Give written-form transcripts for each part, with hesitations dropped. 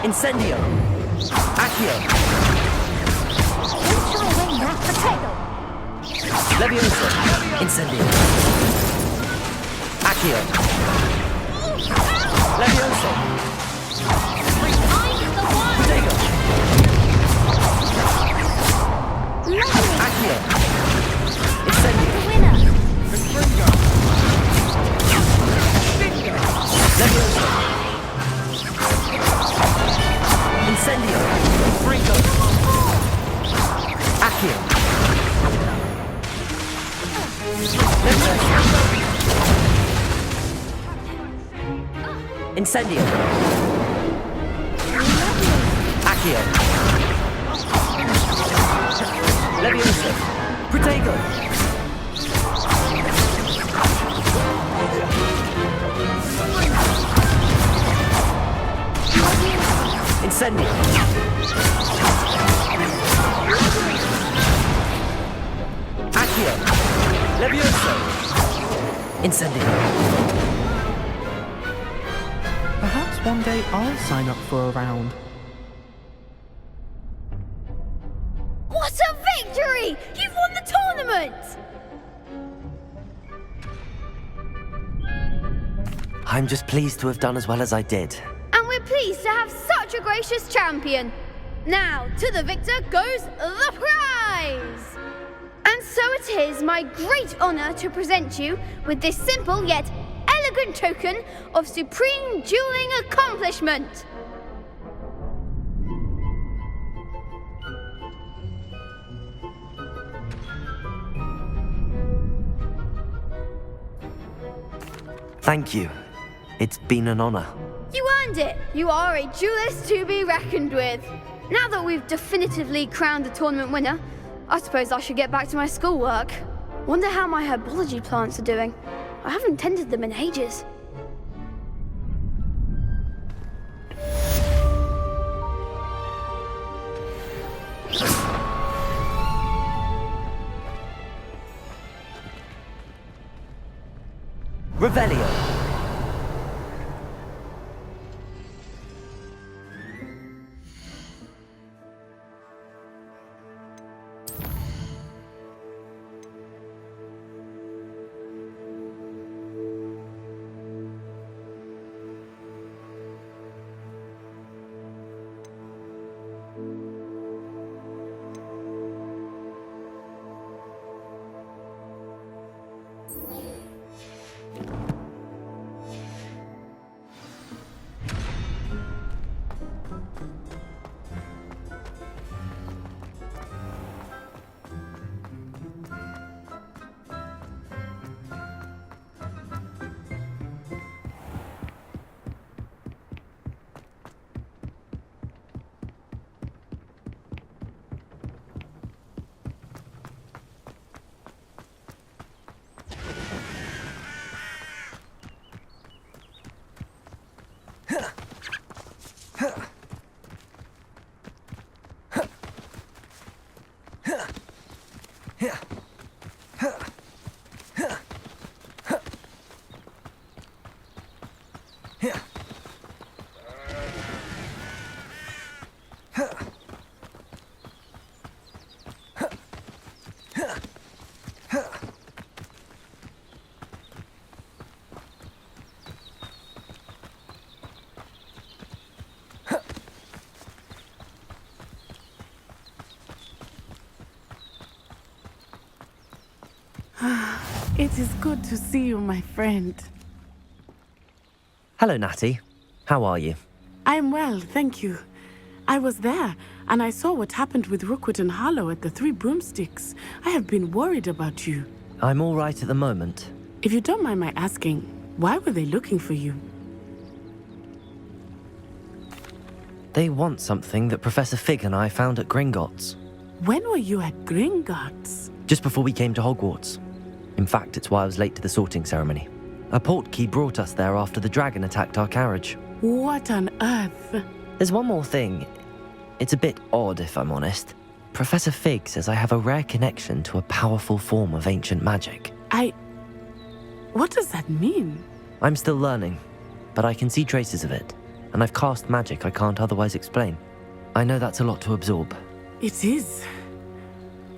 Incendio! Accio! Venture away now, potato! Leviosa! Incendio! Accio! Leviosa! I'm the one! Protego! Lovely! Accio! The Incendio! winner! Leviosa! Incendio! Fringo! Accio! Leviosa! Incendio! Accio! Leviosa! Protego! Incendio! Accio! Leviosa! Incendio! Perhaps one day I'll sign up for a round. What a victory! You've won the tournament! I'm just pleased to have done as well as I did. And we're pleased to have such a gracious champion. Now, to the victor goes the prize! And so it is my great honor to present you with this simple yet elegant token of supreme dueling accomplishment. Thank you. It's been an honor. You earned it! You are a duelist to be reckoned with. Now that we've definitively crowned the tournament winner, I suppose I should get back to my schoolwork. Wonder how my herbology plants are doing. I haven't tended them in ages. Revelio! It is good to see you, my friend. Hello, Natty. How are you? I'm well, thank you. I was there, and I saw what happened with Rookwood and Harlow at the Three Broomsticks. I have been worried about you. I'm all right at the moment. If you don't mind my asking, why were they looking for you? They want something that Professor Fig and I found at Gringotts. When were you at Gringotts? Just before we came to Hogwarts. In fact, it's why I was late to the sorting ceremony. A portkey brought us there after the dragon attacked our carriage. What on earth? There's one more thing. It's a bit odd, if I'm honest. Professor Fig says I have a rare connection to a powerful form of ancient magic. What does that mean? I'm still learning, but I can see traces of it. and I've cast magic I can't otherwise explain. I know that's a lot to absorb. It is.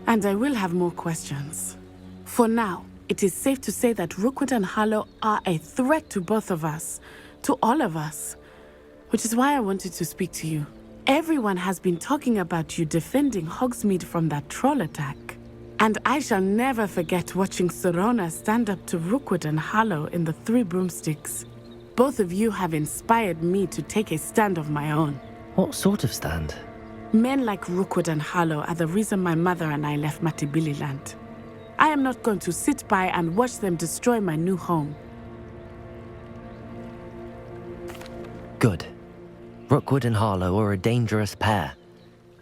And I will have more questions. For now, it is safe to say that Rookwood and Harlow are a threat to both of us, to all of us. Which is why I wanted to speak to you. Everyone has been talking about you defending Hogsmeade from that troll attack. And I shall never forget watching Serona stand up to Rookwood and Harlow in the Three Broomsticks. Both of you have inspired me to take a stand of my own. What sort of stand? Men like Rookwood and Harlow are the reason my mother and I left Matibili I am not going to sit by and watch them destroy my new home. Good. Rookwood and Harlow are a dangerous pair.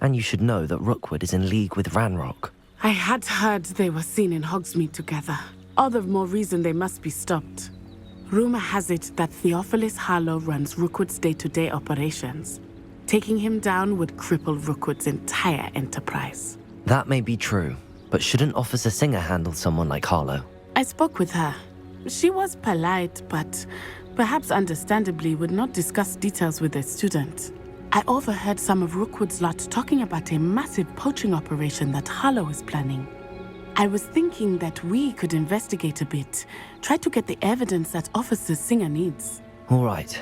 And you should know that Rookwood is in league with Ranrock. I had heard they were seen in Hogsmeade together. All the more reason they must be stopped. Rumor has it that Theophilus Harlow runs Rookwood's day-to-day operations. Taking him down would cripple Rookwood's entire enterprise. That may be true, but shouldn't Officer Singer handle someone like Harlow? I spoke with her. She was polite, but perhaps understandably would not discuss details with a student. I overheard some of Rookwood's lot talking about a massive poaching operation that Harlow is planning. I was thinking that we could investigate a bit, try to get the evidence that Officer Singer needs. All right,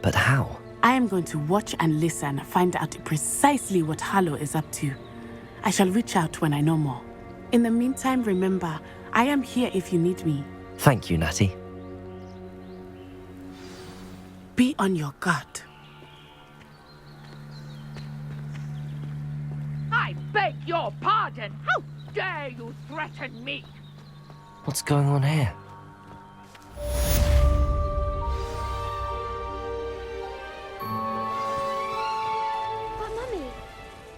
but how? I am going to watch and listen, find out precisely what Harlow is up to. I shall reach out when I know more. In the meantime, remember, I am here if you need me. Thank you, Natty. Be on your guard. I beg your pardon! How dare you threaten me? What's going on here? But Mummy,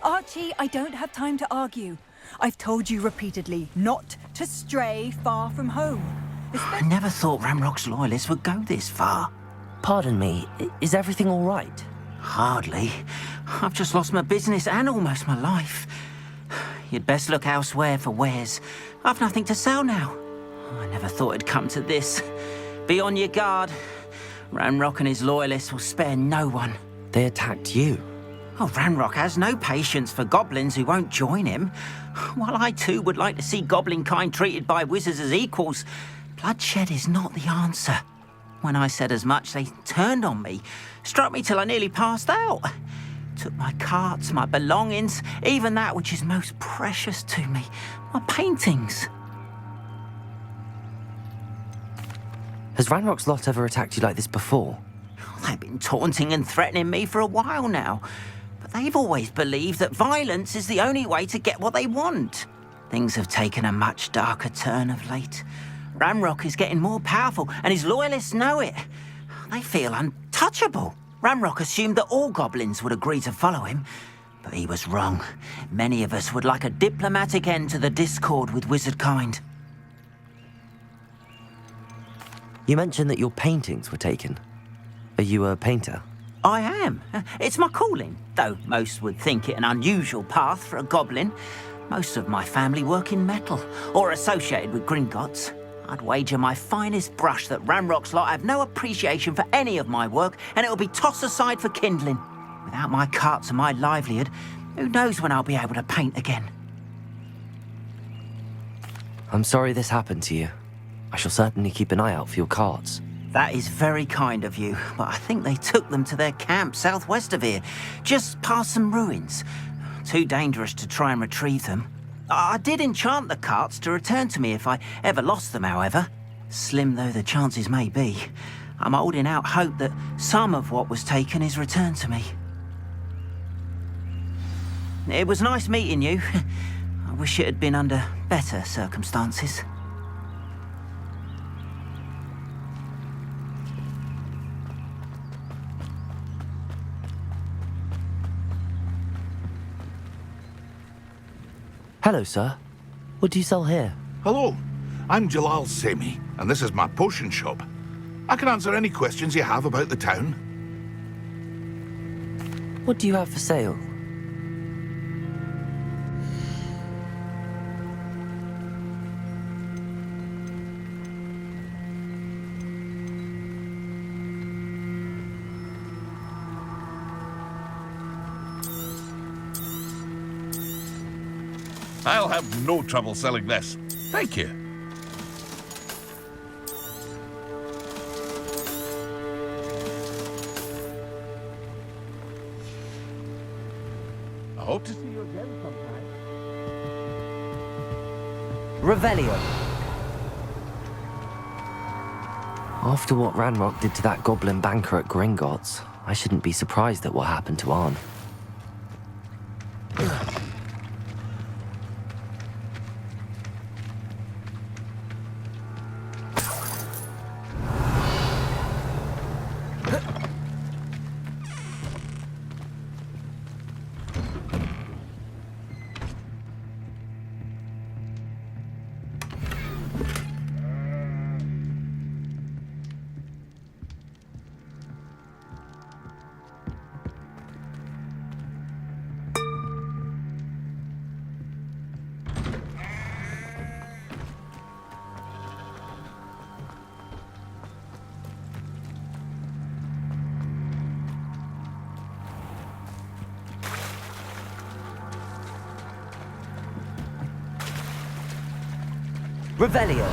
Archie, I don't have time to argue. I've told you repeatedly not to stray far from home. I never thought Ramrock's loyalists would go this far. Pardon me, is everything all right? Hardly. I've just lost my business and almost my life. You'd best look elsewhere for wares. I've nothing to sell now. I never thought it'd come to this. Be on your guard. Ranrock and his loyalists will spare no one. They attacked you. Oh, Ranrock has no patience for goblins who won't join him. While I too would like to see goblin kind treated by wizards as equals, bloodshed is not the answer. When I said as much, they turned on me, struck me till I nearly passed out. Took my carts, my belongings, even that which is most precious to me, my paintings. Has Ranrock's lot ever attacked you like this before? They've been taunting and threatening me for a while now, but they've always believed that violence is the only way to get what they want. Things have taken a much darker turn of late. Ranrock is getting more powerful, and his loyalists know it. They feel untouchable. Ranrock assumed that all goblins would agree to follow him, but he was wrong. Many of us would like a diplomatic end to the discord with wizard kind. You mentioned that your paintings were taken. Are you a painter? I am. It's my calling, though most would think it an unusual path for a goblin. Most of my family work in metal, or associated with Gringotts. I'd wager my finest brush that Ranrock's lot have no appreciation for any of my work, and it'll be tossed aside for kindling. Without my carts and my livelihood, who knows when I'll be able to paint again? I'm sorry this happened to you. I shall certainly keep an eye out for your carts. That is very kind of you, but I think they took them to their camp southwest of here, just past some ruins. Too dangerous to try and retrieve them. I did enchant the carts to return to me if I ever lost them, however. Slim though the chances may be, I'm holding out hope that some of what was taken is returned to me. It was nice meeting you. I wish it had been under better circumstances. Hello, sir. What do you sell here? Hello, I'm Jalal Semi, and this is my potion shop. I can answer any questions you have about the town. What do you have for sale? I'll have no trouble selling this. Thank you. I hope to see you again sometime. Revelio. After what Ranrock did to that goblin banker at Gringotts, I shouldn't be surprised at what happened to Arn. Revelio.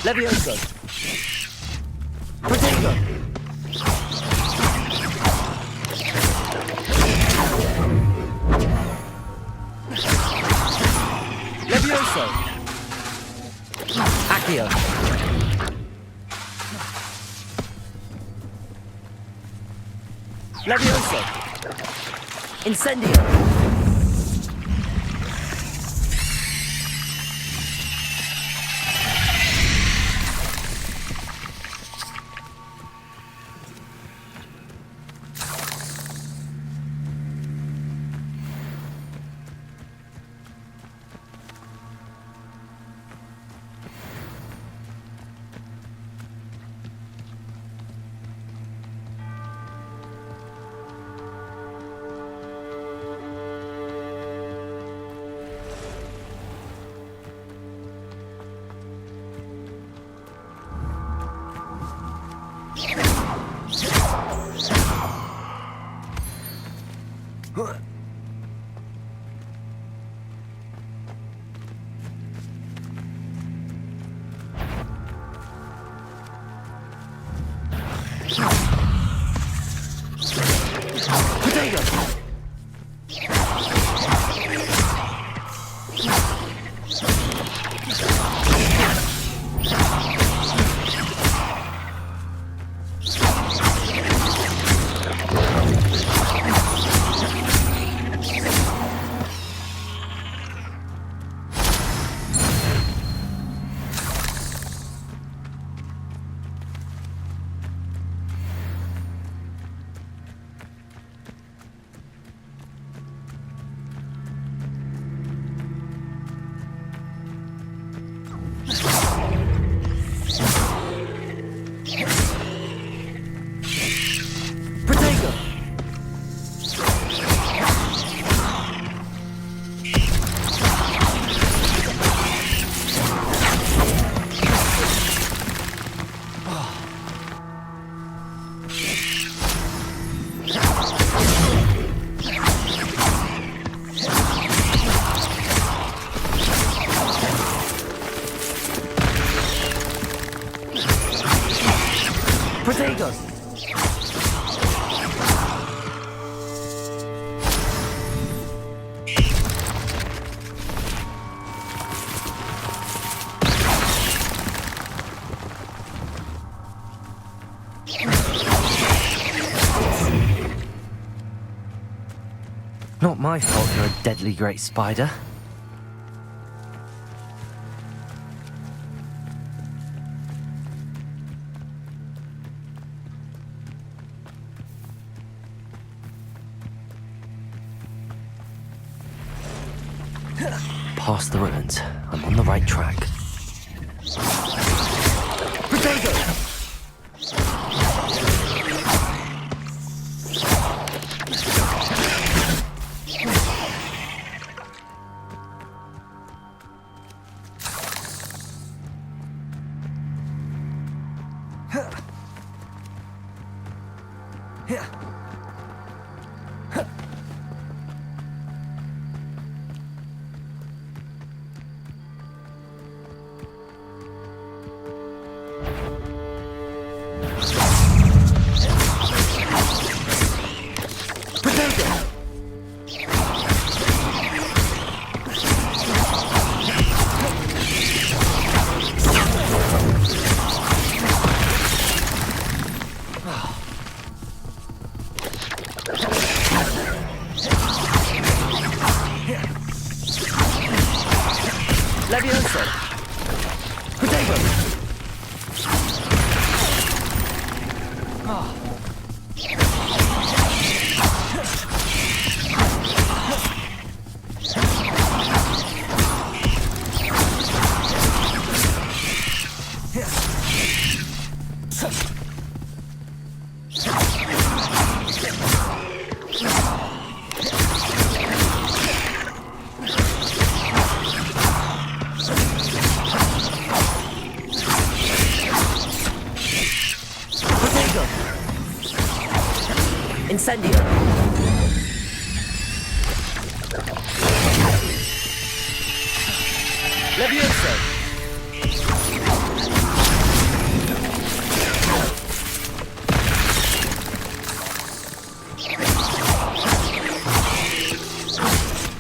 Levioso. Protego. Levioso. Accio. Levioso. Incendio. Not my fault you're a deadly great spider. Past the ruins. I'm on the right track. Protego! Levioso! Protego! Incendio! Levioso!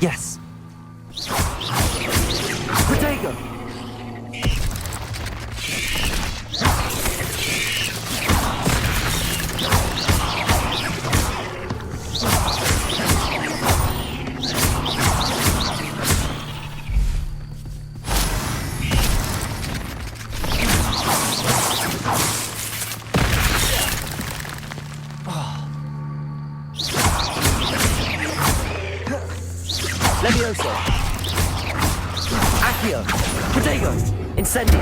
Yes! Protego! Levioso! Accio! Protego! Incendio!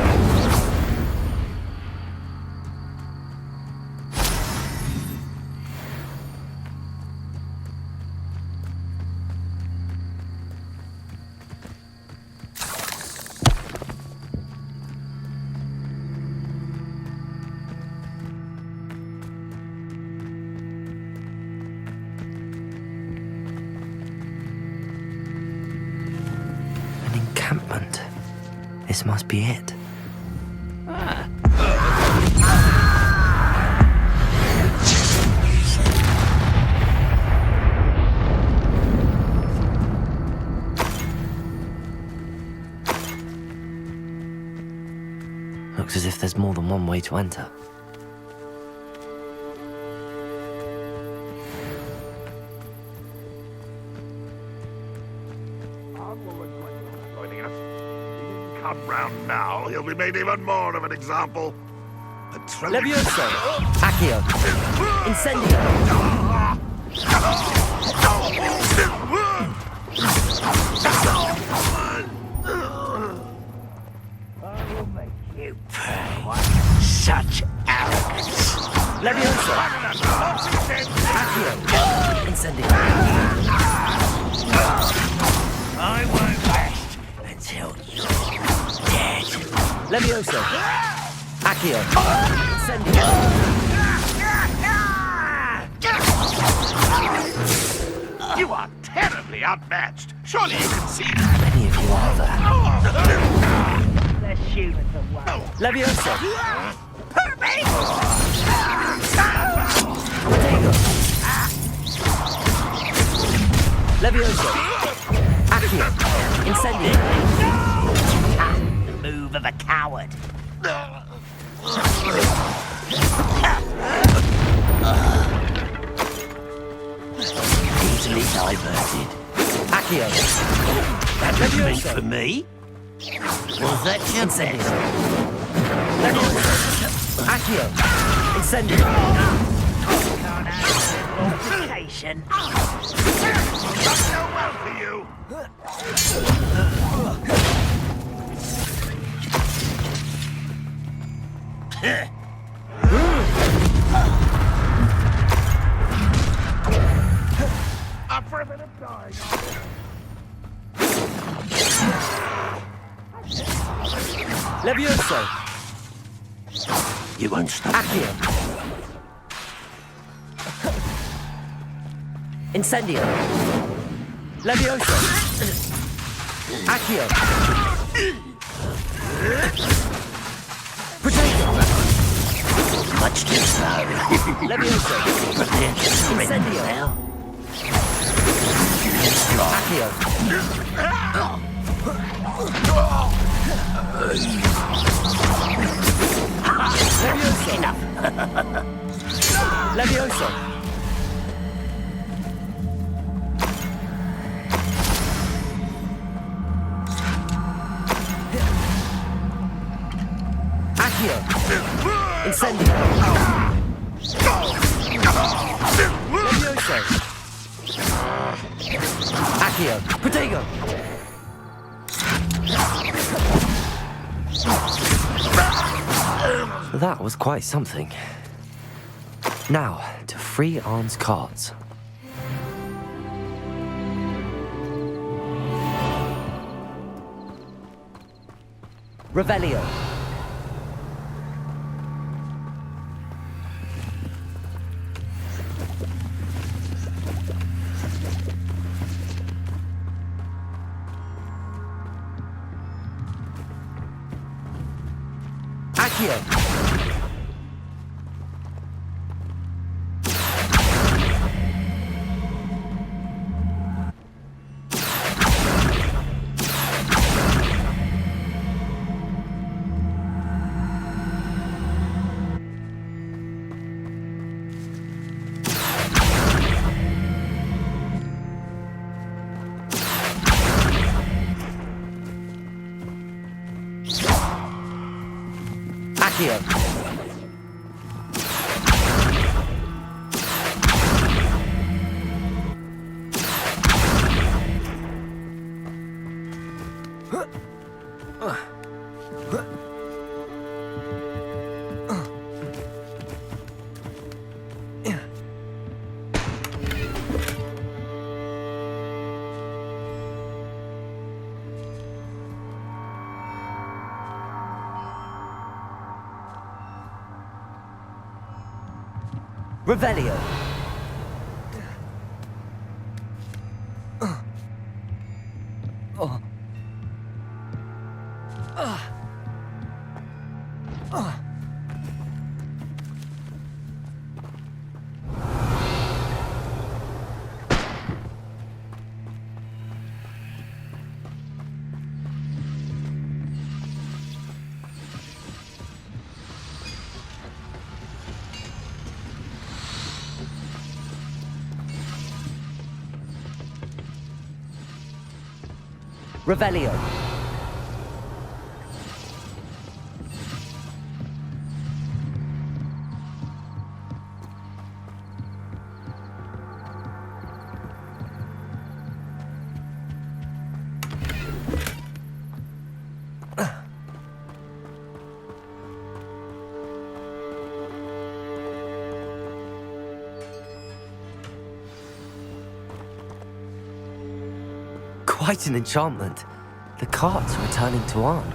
Encampment. This must be it. Looks as if there's more than one way to enter. Come round now, he'll be made even more of an example. Levioso! Accio! Incendio! You pray. Such arrogance. Levioso! Accio! Incendio! I won't rest until you're dead. Levioso! Accio! Incendio! You are terribly outmatched. Surely you can see that. Many of you are there. Let's shoot at the wall. Levioso! Protego! Levioso! Accio! Incendio! The move of a coward. Easily diverted. Accio! That was meant Levioso! for me. Was that your Incendio! best? Levioso! Accio! Incendio! Multiplication. Not so well for you. Up for a bit of dying. Levioso! You won't stop. Accio! Incendio! Levioso! Accio! Protego! Much too slow. Levioso! Prepare to surrender Incendio! now. Accio! Levioso! Levioso! Accio! Incendio! Levioso! Accio! Protego! That was quite something. Now, to free Arn's cards. Revelio. Accio. Accio. Revelio. Revelio. Quite an enchantment. The carts are returning to Arn.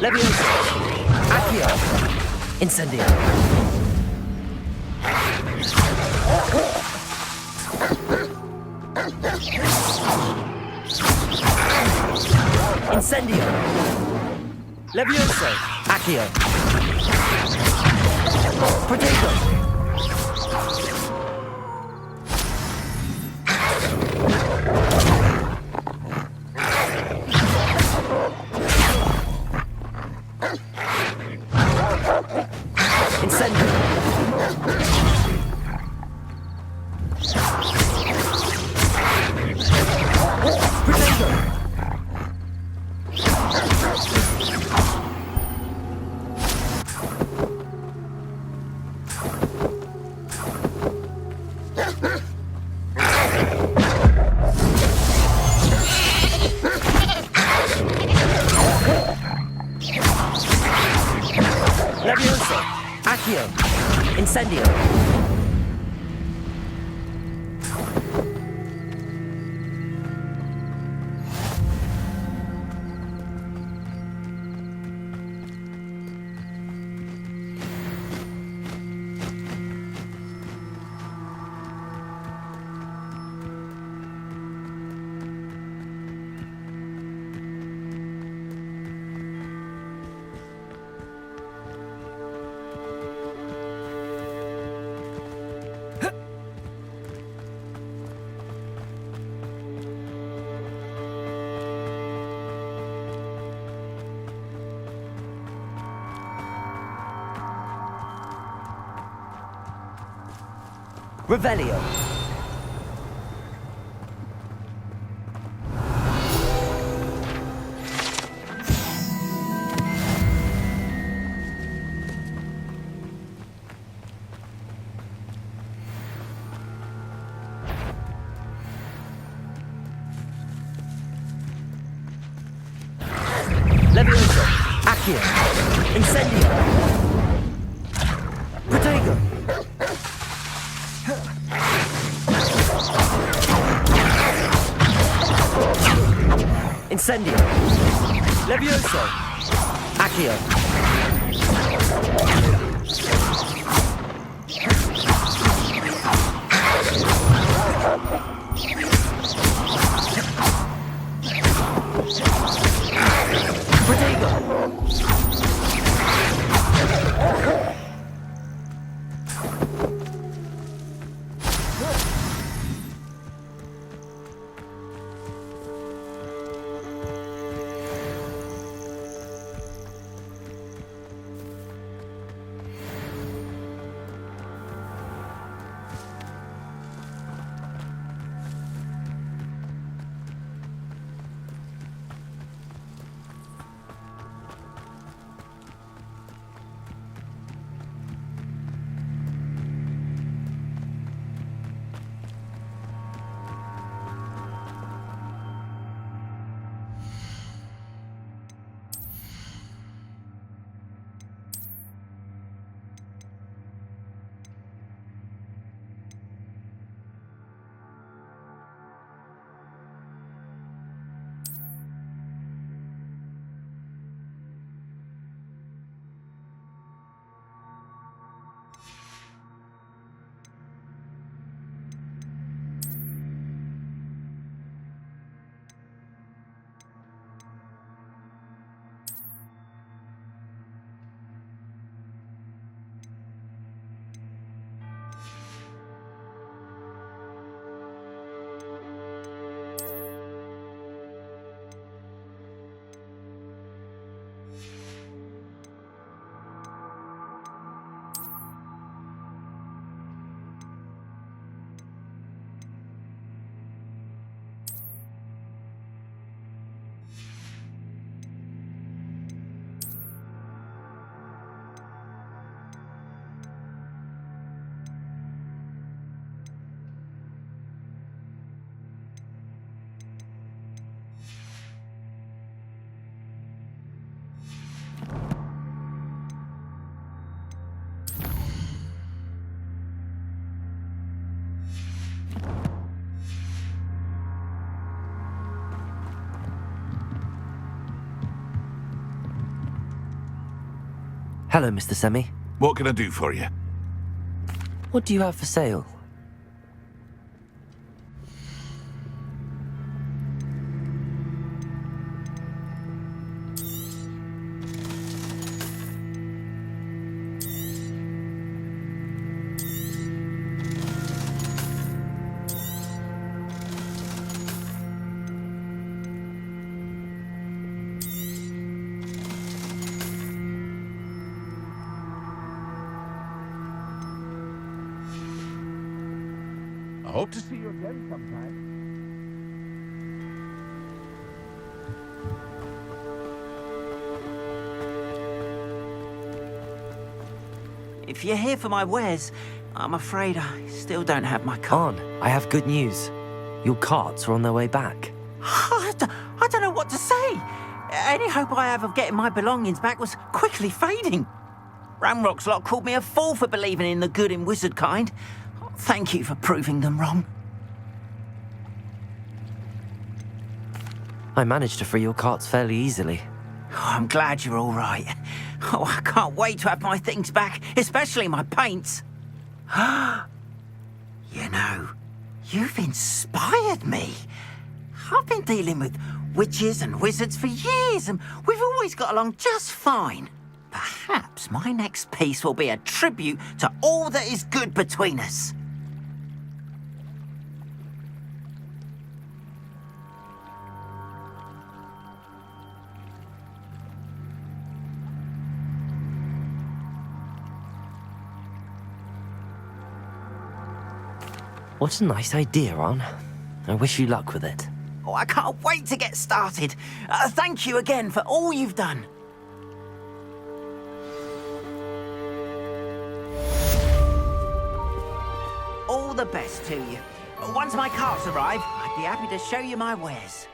Levioso. Accio. Incendio. Incendio. Levioso. Accio. Protego. Accio! Incendio! Revelio! Levioso! Accio! Incendio! Protego! Incendio! Levioso! Accio! Protego! Hello, Mr. Semi. What can I do for you? What do you have for sale? I hope to see you again sometime. If you're here for my wares, I'm afraid I still don't have my cart. On, I have good news. Your carts are on their way back. I don't know what to say. Any hope I have of getting my belongings back was quickly fading. Ramrock's lot called me a fool for believing in the good in wizard kind. Thank you for proving them wrong. I managed to free your carts fairly easily. Oh, I'm glad you're all right. Oh, I can't wait to have my things back, especially my paints. You know, you've inspired me. I've been dealing with witches and wizards for years, and we've always got along just fine. Perhaps my next piece will be a tribute to all that is good between us. What a nice idea, Ron. I wish you luck with it. Oh, I can't wait to get started. Thank you again for all you've done. All the best to you. Once my carts arrive, I'd be happy to show you my wares.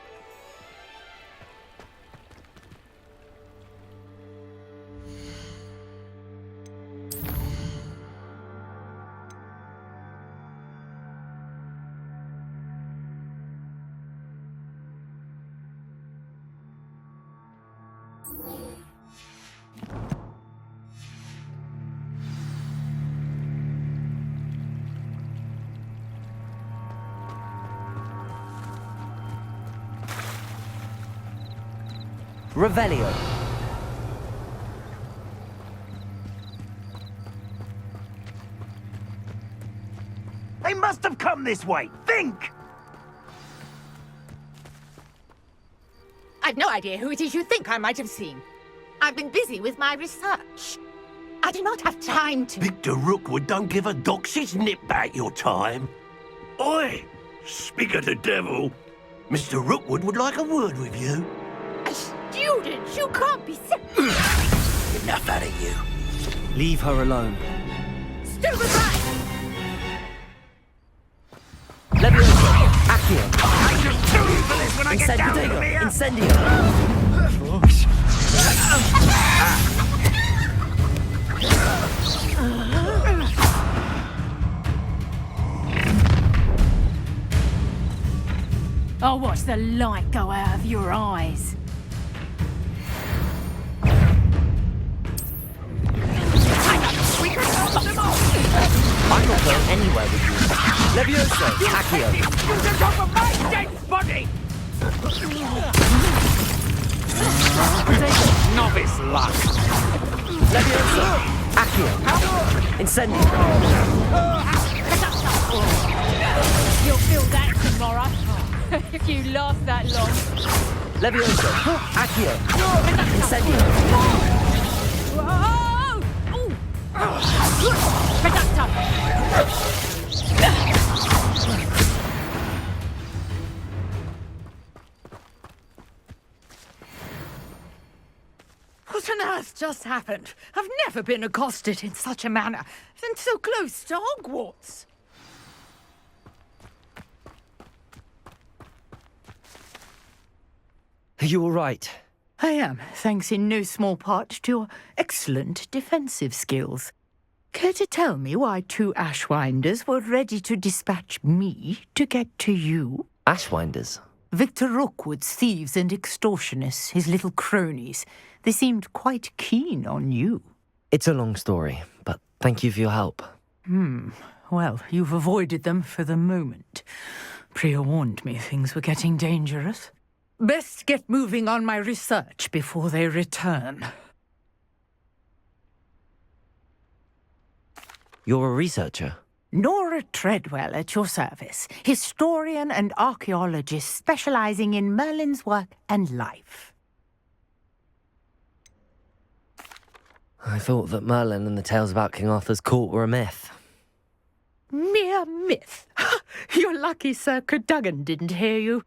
Revelio. They must have come this way. Think! I've no idea who it is you think I might have seen. I've been busy with my research. I do not have time to... Victor Rookwood don't give a doxy's nip back your time. Oi! Speak of the devil. Mr. Rookwood would like a word with you. A student? You can't be Enough out of you. Leave her alone. Stupid right! Levioso. Accio. I just kill you for this when I get down from here! Incendio. I'll watch the light go out of your eyes. I'm not going anywhere with you. Levioso. Accio. You took off of my dead body! Novice luck. Levioso. Accio. Incendio. You'll feel that tomorrow. If you last that long. Levioso. Accio. Incendio. Whoa! Ooh. Reductor! What on earth just happened? I've never been accosted in such a manner, and so close to Hogwarts. Are you all right? I am, thanks in no small part to your excellent defensive skills. Care to tell me why two Ashwinders were ready to dispatch me to get to you? Ashwinders. Victor Rookwood's thieves and extortionists, his little cronies. They seemed quite keen on you. It's a long story, but thank you for your help. Well, you've avoided them for the moment. Priya warned me things were getting dangerous. Best get moving on my research before they return. You're a researcher? Nora Treadwell at your service, historian and archaeologist specializing in Merlin's work and life. I thought that Merlin and the tales about King Arthur's court were a myth. Mere myth. You're lucky Sir Cadogan didn't hear you.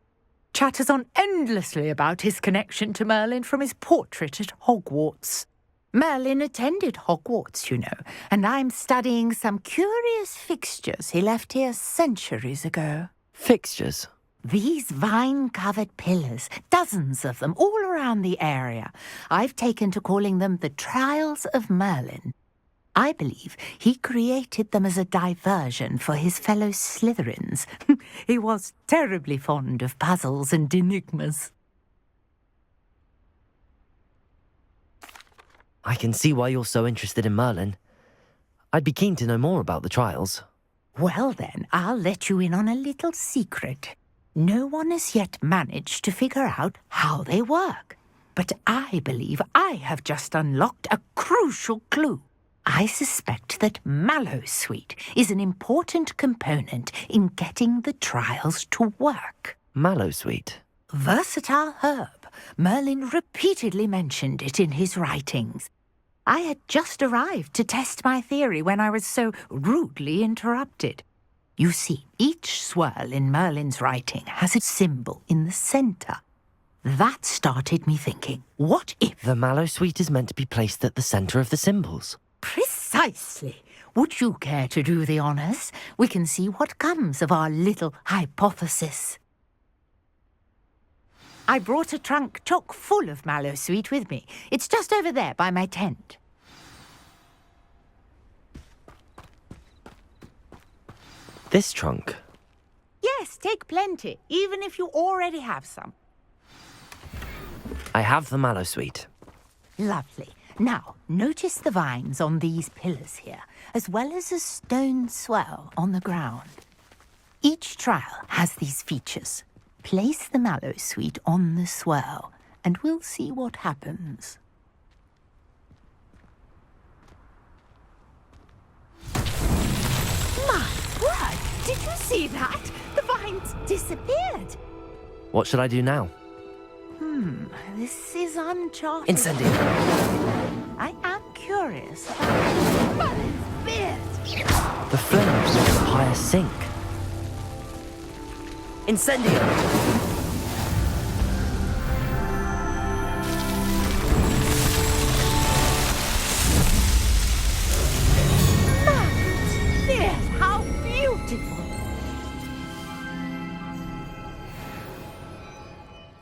Chatters on endlessly about his connection to Merlin from his portrait at Hogwarts. Merlin attended Hogwarts, you know, and I'm studying some curious fixtures he left here centuries ago. Fixtures? These vine-covered pillars, dozens of them, all around the area. I've taken to calling them the Trials of Merlin. I believe he created them as a diversion for his fellow Slytherins. He was terribly fond of puzzles and enigmas. I can see why you're so interested in Merlin. I'd be keen to know more about the trials. Well then, I'll let you in on a little secret. No one has yet managed to figure out how they work. But I believe I have just unlocked a crucial clue. I suspect that Mallowsweet is an important component in getting the trials to work. Mallowsweet? Versatile herb. Merlin repeatedly mentioned it in his writings. I had just arrived to test my theory when I was so rudely interrupted. You see, each swirl in Merlin's writing has a symbol in the centre. That started me thinking, what if... The Mallowsweet is meant to be placed at the centre of the symbols. Precisely. Would you care to do the honours? We can see what comes of our little hypothesis. I brought a trunk chock full of Mallowsweet with me. It's just over there by my tent. This trunk? Yes, take plenty, even if you already have some. I have the Mallowsweet. Lovely. Now, notice the vines on these pillars here, as well as a stone swell on the ground. Each trial has these features. Place the Mallowsweet on the swell, and we'll see what happens. My word! Did you see that? The vines disappeared. What should I do now? This is uncharted. Incendio! I am curious about Merlin's beard. The flames make the pyre sink. Incendio! Merlin's beard, how beautiful!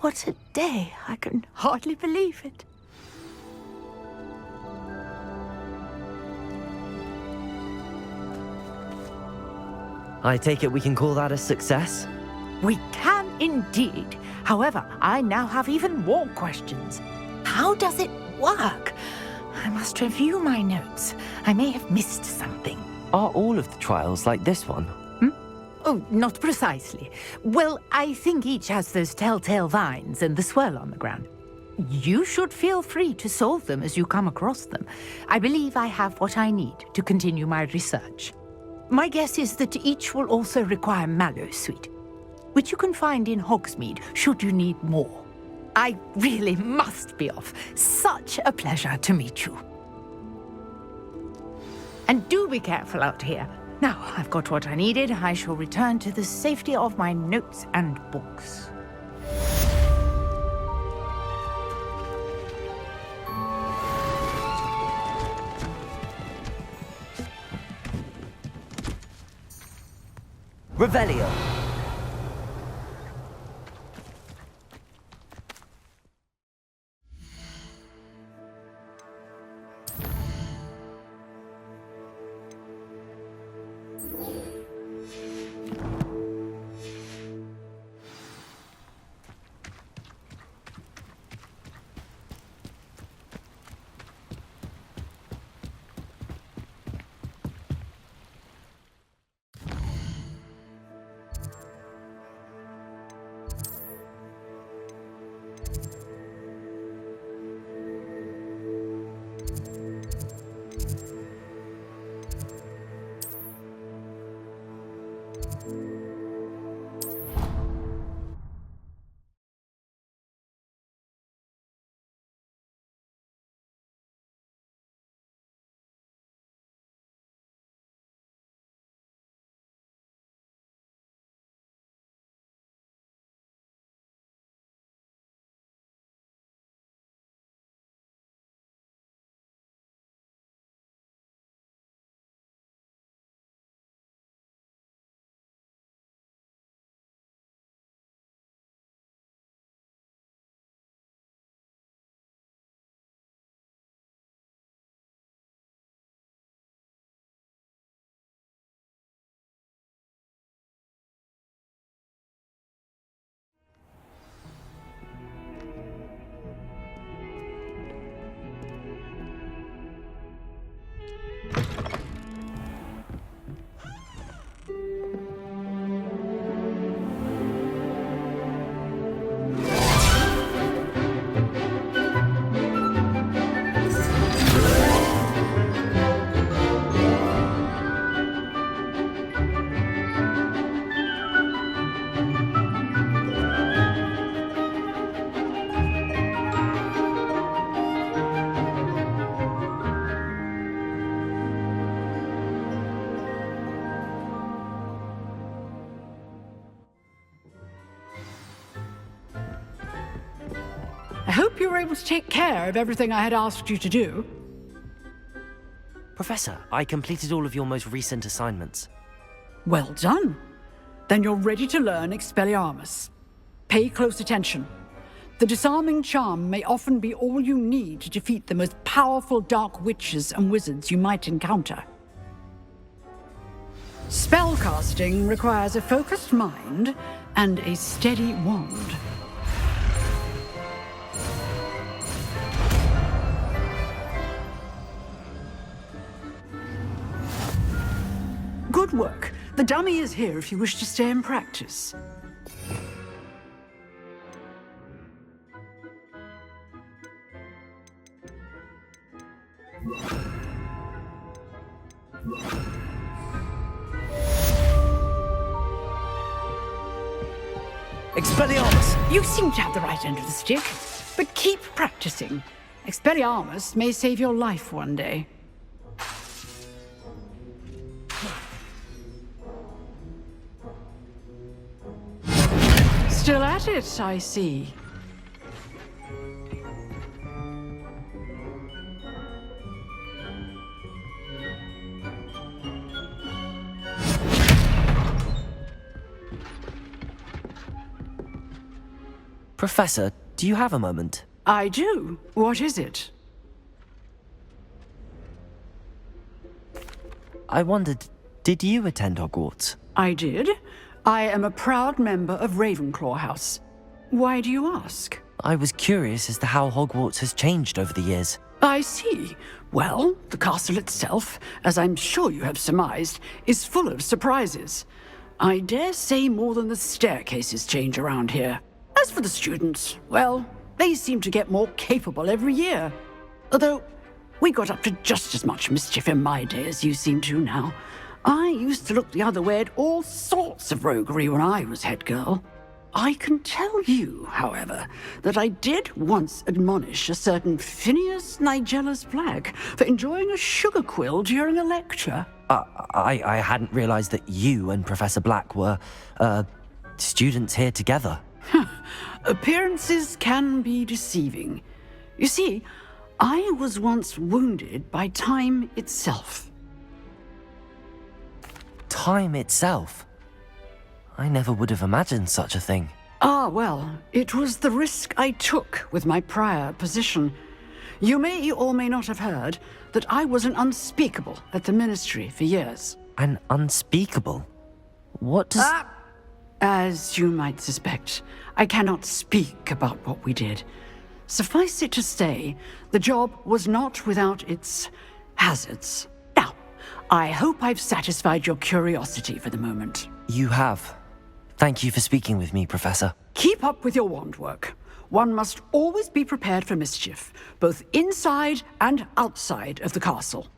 What a day! I can hardly believe it. I take it we can call that a success? We can indeed. However, I now have even more questions. How does it work? I must review my notes. I may have missed something. Are all of the trials like this one? Oh, not precisely. Well, I think each has those telltale vines and the swirl on the ground. You should feel free to solve them as you come across them. I believe I have what I need to continue my research. My guess is that each will also require Mallowsweet, which you can find in Hogsmeade should you need more. I really must be off. Such a pleasure to meet you. And do be careful out here. Now I've got what I needed, I shall return to the safety of my notes and books. Revelio! I hope you were able to take care of everything I had asked you to do. Professor, I completed all of your most recent assignments. Well done. Then you're ready to learn Expelliarmus. Pay close attention. The disarming charm may often be all you need to defeat the most powerful dark witches and wizards you might encounter. Spellcasting requires a focused mind and a steady wand. Good work. The dummy is here if you wish to stay and practice. Expelliarmus! You seem to have the right end of the stick, but keep practicing. Expelliarmus may save your life one day. Still at it, I see. Professor, do you have a moment? I do. What is it? I wondered, did you attend Hogwarts? I did. I am a proud member of Ravenclaw House. Why do you ask? I was curious as to how Hogwarts has changed over the years. I see. Well, the castle itself, as I'm sure you have surmised, is full of surprises. I dare say more than the staircases change around here. As for the students, well, they seem to get more capable every year. Although, we got up to just as much mischief in my day as you seem to now. I used to look the other way at all sorts of roguery when I was head girl. I can tell you, however, that I did once admonish a certain Phineas Nigellus Black for enjoying a sugar quill during a lecture. I hadn't realized that you and Professor Black were, students here together. Appearances can be deceiving. You see, I was once wounded by time itself. Time itself? I never would have imagined such a thing. Ah, well, it was the risk I took with my prior position. You may or may not have heard that I was an unspeakable at the Ministry for years. An unspeakable? What does... As you might suspect, I cannot speak about what we did. Suffice it to say, the job was not without its hazards. Now, I hope I've satisfied your curiosity for the moment. You have. Thank you for speaking with me, Professor. Keep up with your wand work. One must always be prepared for mischief, both inside and outside of the castle.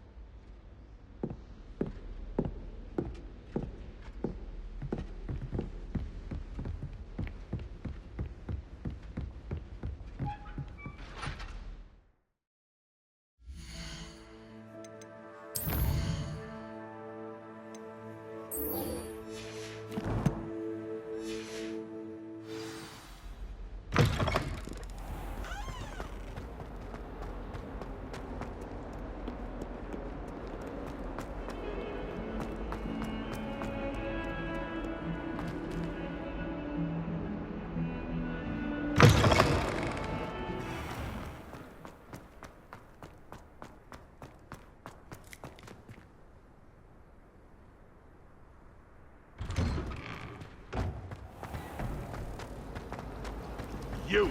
You!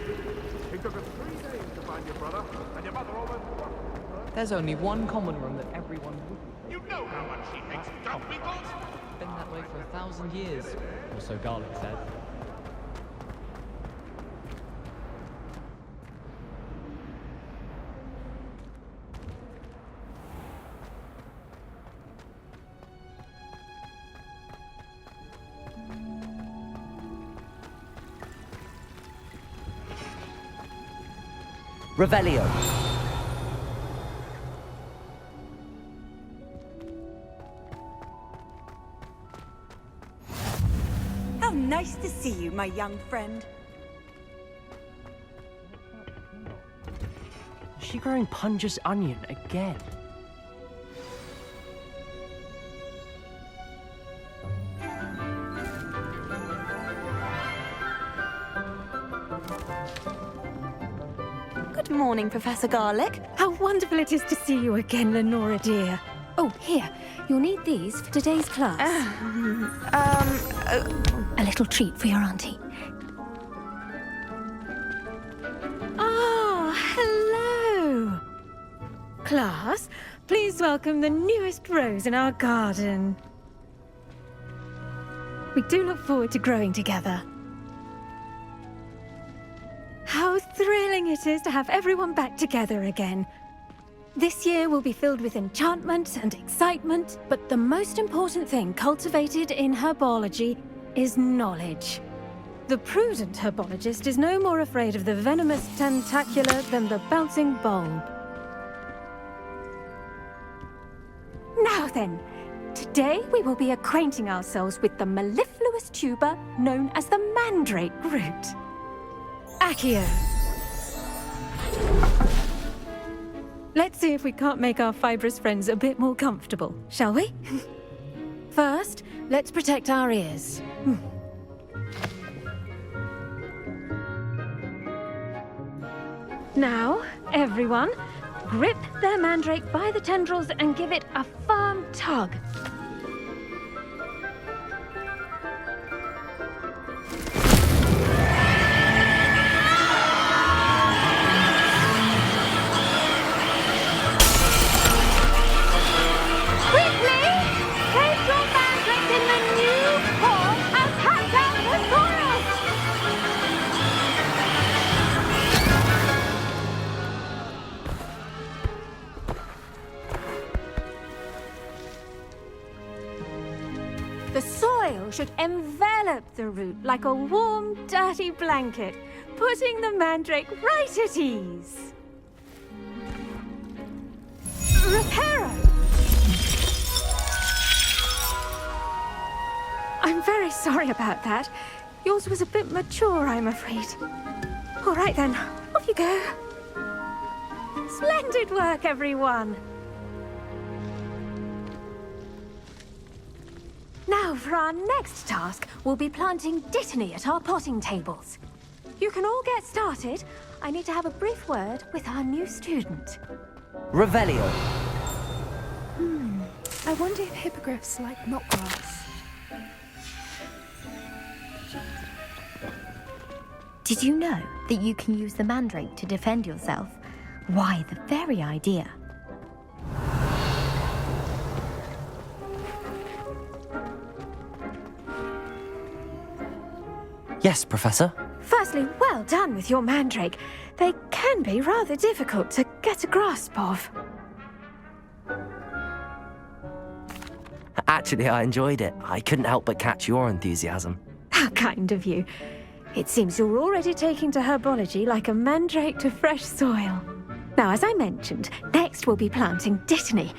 It took us 3 days to find your brother, and your mother almost... There's only one common room that everyone would... You know how much she hates dumb beetles! Been that way for 1,000 years, or so Garlic said. Revelio. How nice to see you, my young friend. she growing Punja's onion again? Good morning, Professor Garlick. How wonderful it is to see you again, Lenora dear. Oh, here, you'll need these for today's class. A little treat for your auntie. Ah, hello. Class, please welcome the newest rose in our garden. We do look forward to growing together. How thrilling it is to have everyone back together again. This year will be filled with enchantment and excitement, but the most important thing cultivated in herbology is knowledge. The prudent herbologist is no more afraid of the venomous tentacula than the bouncing bulb. Now then, today we will be acquainting ourselves with the mellifluous tuber known as the mandrake root. Accio. Let's see if we can't make our fibrous friends a bit more comfortable, shall we? First, let's protect our ears. Now, everyone, grip their mandrake by the tendrils and give it a firm tug. The soil should envelop the root like a warm, dirty blanket, putting the mandrake right at ease. Reparo! I'm very sorry about that. Yours was a bit mature, I'm afraid. All right then, off you go. Splendid work, everyone! Now, for our next task, we'll be planting dittany at our potting tables. You can all get started. I need to have a brief word with our new student. Revelio. I wonder if hippogriffs like knotgrass. Did you know that you can use the mandrake to defend yourself? Why, the very idea. Yes, Professor. Firstly, well done with your mandrake. They can be rather difficult to get a grasp of. Actually, I enjoyed it. I couldn't help but catch your enthusiasm. How kind of you. It seems you're already taking to herbology like a mandrake to fresh soil. Now, as I mentioned, next we'll be planting dittany.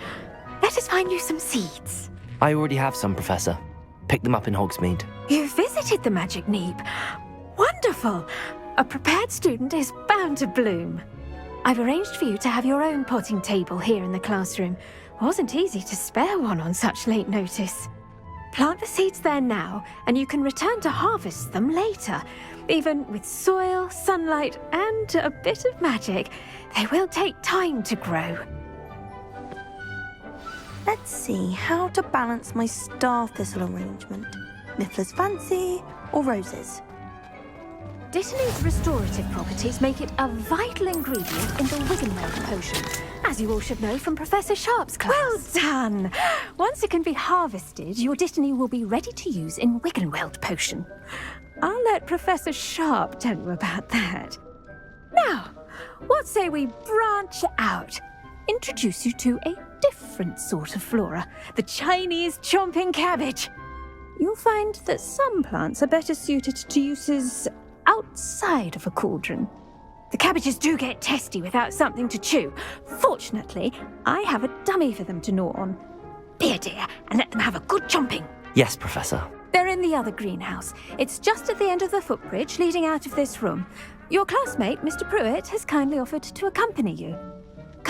Let us find you some seeds. I already have some, Professor. Picked them up in Hogsmeade. You visited the Magic Neep. Wonderful! A prepared student is bound to bloom. I've arranged for you to have your own potting table here in the classroom. Wasn't easy to spare one on such late notice. Plant the seeds there now, and you can return to harvest them later. Even with soil, sunlight, and a bit of magic, they will take time to grow. Let's see how to balance my star thistle arrangement. Miffler's Fancy or roses? Dittany's restorative properties make it a vital ingredient in the Wiggenweld potion, as you all should know from Professor Sharp's class. Well done! Once it can be harvested, your dittany will be ready to use in Wiggenweld potion. I'll let Professor Sharp tell you about that. Now, what say we branch out? Introduce you to a different sort of flora, the Chinese chomping cabbage. You'll find that some plants are better suited to uses outside of a cauldron. The cabbages do get testy without something to chew. Fortunately, I have a dummy for them to gnaw on. Be a dear and let them have a good chomping. Yes, Professor. They're in the other greenhouse. It's just at the end of the footbridge leading out of this room. Your classmate, Mr. Pruitt, has kindly offered to accompany you.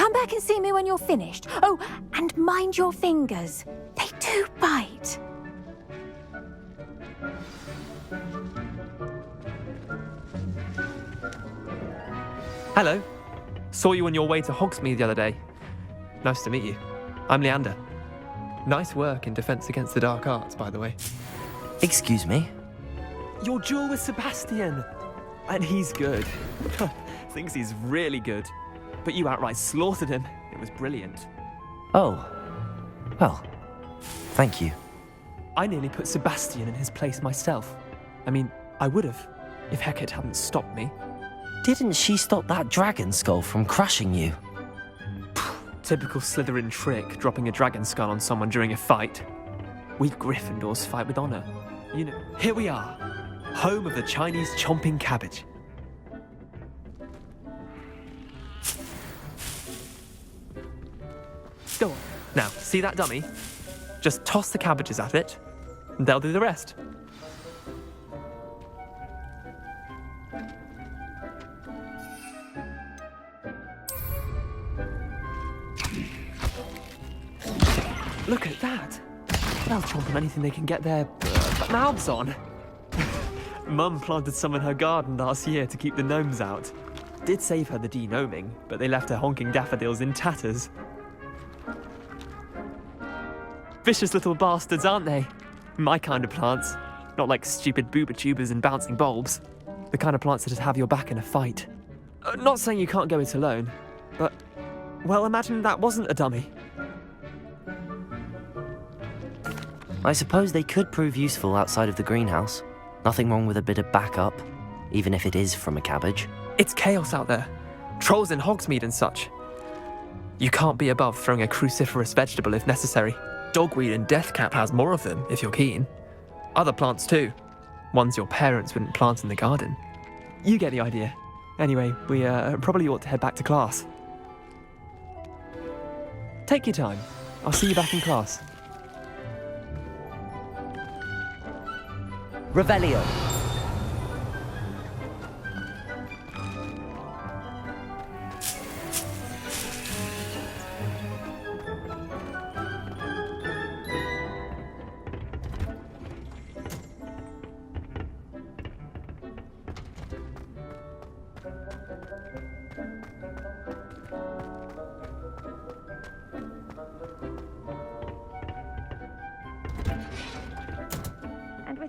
Come back and see me when you're finished. Oh, and mind your fingers. They do bite. Hello. Saw you on your way to Hogsmeade the other day. Nice to meet you. I'm Leander. Nice work in Defense Against the Dark Arts, by the way. Excuse me? Your duel with Sebastian. And he's good. Thinks he's really good. But you outright slaughtered him. It was brilliant. Oh. Well, thank you. I nearly put Sebastian in his place myself. I mean, I would have, if Hecate hadn't stopped me. Didn't she stop that dragon skull from crushing you? Typical Slytherin trick, dropping a dragon skull on someone during a fight. We Gryffindors fight with honor. You know, here we are, home of the Chinese chomping cabbage. Go on. Now, see that dummy? Just toss the cabbages at it, and they'll do the rest. Look at that. They'll chomp on anything they can get their mouths on. Mum planted some in her garden last year to keep the gnomes out. Did save her the de-gnoming, but they left her honking daffodils in tatters. Vicious little bastards, aren't they? My kind of plants. Not like stupid booba tubers and bouncing bulbs. The kind of plants that just have your back in a fight. Not saying you can't go it alone, but, well, imagine that wasn't a dummy. I suppose they could prove useful outside of the greenhouse. Nothing wrong with a bit of backup, even if it is from a cabbage. It's chaos out there. Trolls in Hogsmeade and such. You can't be above throwing a cruciferous vegetable if necessary. Dogweed and deathcap has more of them, if you're keen. Other plants too. Ones your parents wouldn't plant in the garden. You get the idea. Anyway, we probably ought to head back to class. Take your time. I'll see you back in class. Revelio.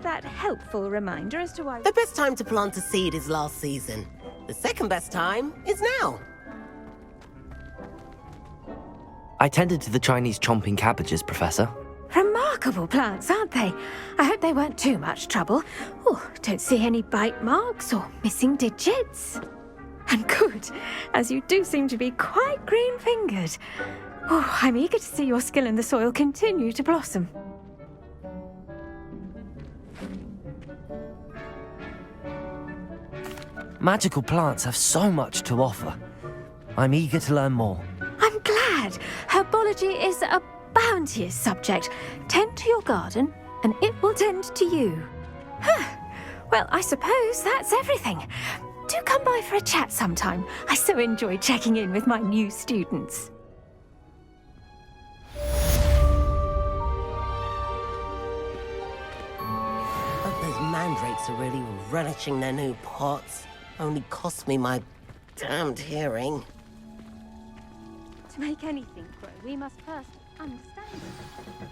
That helpful reminder as to why... The best time to plant a seed is last season. The second best time is now. I tended to the Chinese chomping cabbages, Professor. Remarkable plants, aren't they? I hope they weren't too much trouble. Oh, don't see any bite marks or missing digits. And good, as you do seem to be quite green-fingered. Oh, I'm eager to see your skill in the soil continue to blossom. Magical plants have so much to offer. I'm eager to learn more. I'm glad. Herbology is a bounteous subject. Tend to your garden, and it will tend to you. Well, I suppose that's everything. Do come by for a chat sometime. I so enjoy checking in with my new students. But those mandrakes are really relishing their new pots. Only cost me my damned hearing. To make anything grow, we must first understand it.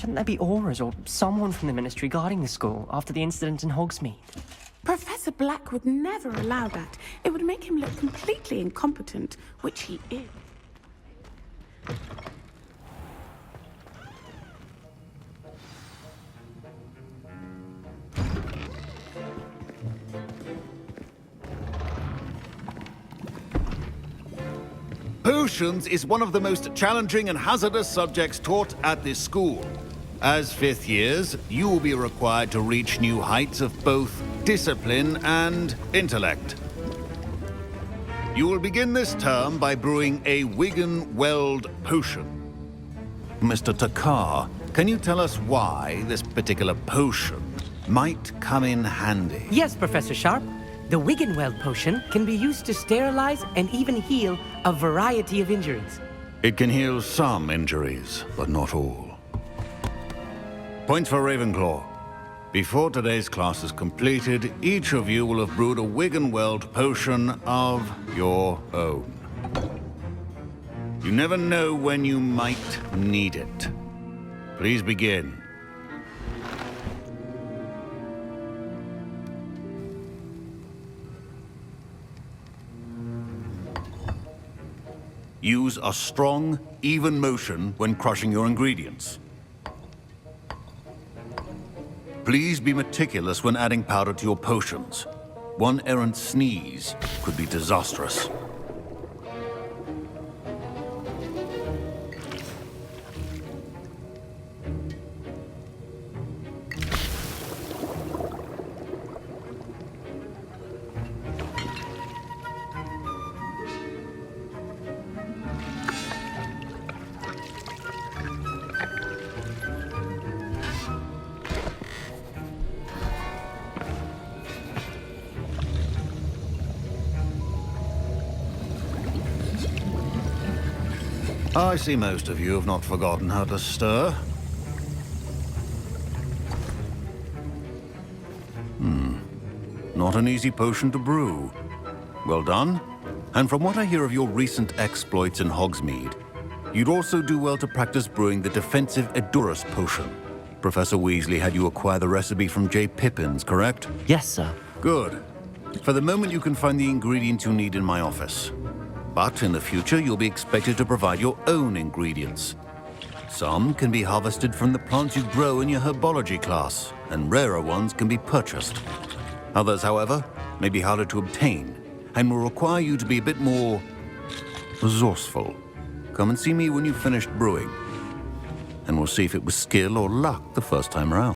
Shouldn't there be auras or someone from the Ministry guarding the school after the incident in Hogsmeade? Professor Black would never allow that. It would make him look completely incompetent, which he is. Potions is one of the most challenging and hazardous subjects taught at this school. As fifth years, you will be required to reach new heights of both discipline and intellect. You will begin this term by brewing a Wigan-Weld potion. Mr. Takar, can you tell us why this particular potion might come in handy? Yes, Professor Sharp. The Wigan-Weld potion can be used to sterilize and even heal a variety of injuries. It can heal some injuries, but not all. Points for Ravenclaw. Before today's class is completed, each of you will have brewed a Wigan-Weld potion of your own. You never know when you might need it. Please begin. Use a strong, even motion when crushing your ingredients. Please be meticulous when adding powder to your potions. One errant sneeze could be disastrous. I see most of you have not forgotten how to stir. Not an easy potion to brew. Well done. And from what I hear of your recent exploits in Hogsmeade, you'd also do well to practice brewing the defensive Edurus potion. Professor Weasley had you acquire the recipe from J. Pippins, correct? Yes, sir. Good. For the moment, you can find the ingredients you need in my office. But in the future, you'll be expected to provide your own ingredients. Some can be harvested from the plants you grow in your herbology class, and rarer ones can be purchased. Others, however, may be harder to obtain, and will require you to be a bit more resourceful. Come and see me when you've finished brewing, and we'll see if it was skill or luck the first time around.